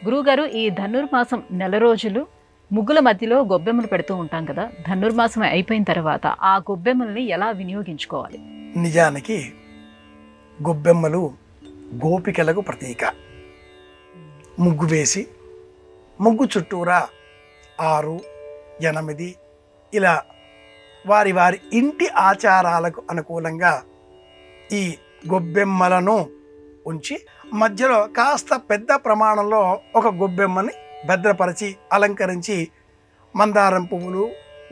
గురువుగారు ఈ ధనుర్మాసం నెల రోజులు ముగ్గుల మధ్యలో గొబ్బెమ్మలు పెడుతూ ఉంటాం కదా. ధనుర్మాసం అయిపోయిన తర్వాత ఆ గొబ్బెమ్మల్ని ఎలా వినియోగించుకోవాలి? నిజానికి గొబ్బెమ్మలు గోపికలకు ప్రతీక. ముగ్గు వేసి ముగ్గు చుట్టూరా 6, 8 ఇలా వారి వారి ఇంటి ఆచారాలకు అనుకూలంగా ఈ గొబ్బెమ్మలను ఉంచి మధ్యలో కాస్త పెద్ద ప్రమాణంలో ఒక గొబ్బెమ్మని భద్రపరిచి అలంకరించి మందారం పువ్వులు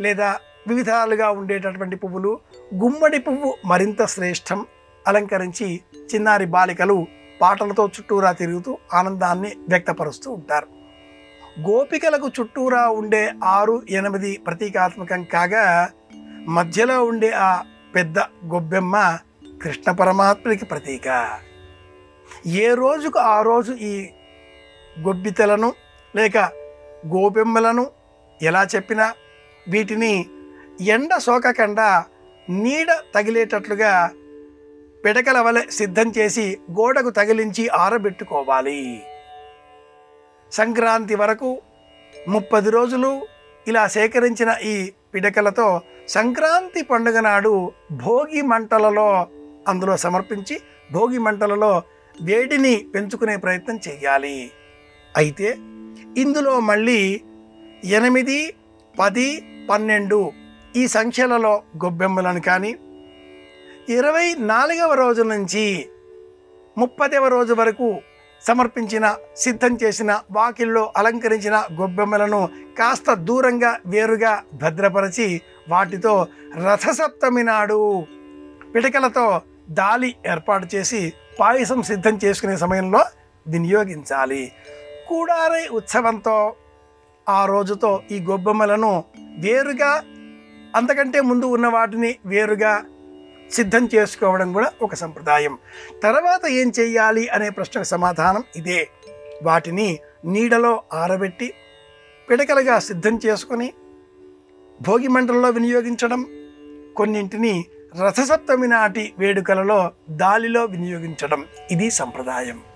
లేదా వివిధాలుగా ఉండేటటువంటి పువ్వులు, గుమ్మడి పువ్వు మరింత శ్రేష్టం అలంకరించి చిన్నారి బాలికలు పాటలతో చుట్టూరా తిరుగుతూ ఆనందాన్ని వ్యక్తపరుస్తూ ఉంటారు. గోపికలకు చుట్టూరా ఉండే 6, 8 ప్రతీకాత్మకం కాగా మధ్యలో ఉండే ఆ పెద్ద గొబ్బెమ్మ కృష్ణ పరమాత్మకి ప్రతీక. ఏ రోజుకు ఆ రోజు ఈ గొబ్బితలను లేక గోపెమ్మలను ఎలా చెప్పినా వీటిని ఎండ సోకకుండా నీడ తగిలేటట్లుగా పిడకల వలె సిద్ధం చేసి గోడకు తగిలించి ఆరబెట్టుకోవాలి. సంక్రాంతి వరకు 30 రోజులు ఇలా సేకరించిన ఈ పిడకలతో సంక్రాంతి పండుగ నాడు భోగి మంటలలో అందులో సమర్పించి భోగి మంటలలో వేడిని పెంచుకునే ప్రయత్నం చేయాలి. అయితే ఇందులో మళ్ళీ 8, 10, 12 ఈ సంఖ్యలలో గొబ్బెమ్మలను కానీ 24వ రోజు నుంచి 30వ రోజు వరకు సమర్పించిన సిద్ధం చేసిన వాకిల్లో అలంకరించిన గొబ్బెమ్మలను కాస్త దూరంగా వేరుగా భద్రపరిచి వాటితో రథసప్తమి నాడు పిడకలతో దాలి ఏర్పాటు చేసి పాయసం సిద్ధం చేసుకునే సమయంలో వినియోగించాలి. కూడారై ఉత్సవంతో ఆ రోజుతో ఈ గొబ్బెమ్మలను వేరుగా అంతకంటే ముందు ఉన్న వాటిని వేరుగా సిద్ధం చేసుకోవడం కూడా ఒక సంప్రదాయం. తర్వాత ఏం చెయ్యాలి అనే ప్రశ్నకు సమాధానం ఇదే. వాటిని నీడలో ఆరబెట్టి పిడకలుగా సిద్ధం చేసుకొని భోగి మంటల్లో వినియోగించడం, కొన్నింటిని రథసప్తమి నాటి వేడుకలలో దాలిలో వినియోగించడం ఇది సంప్రదాయం.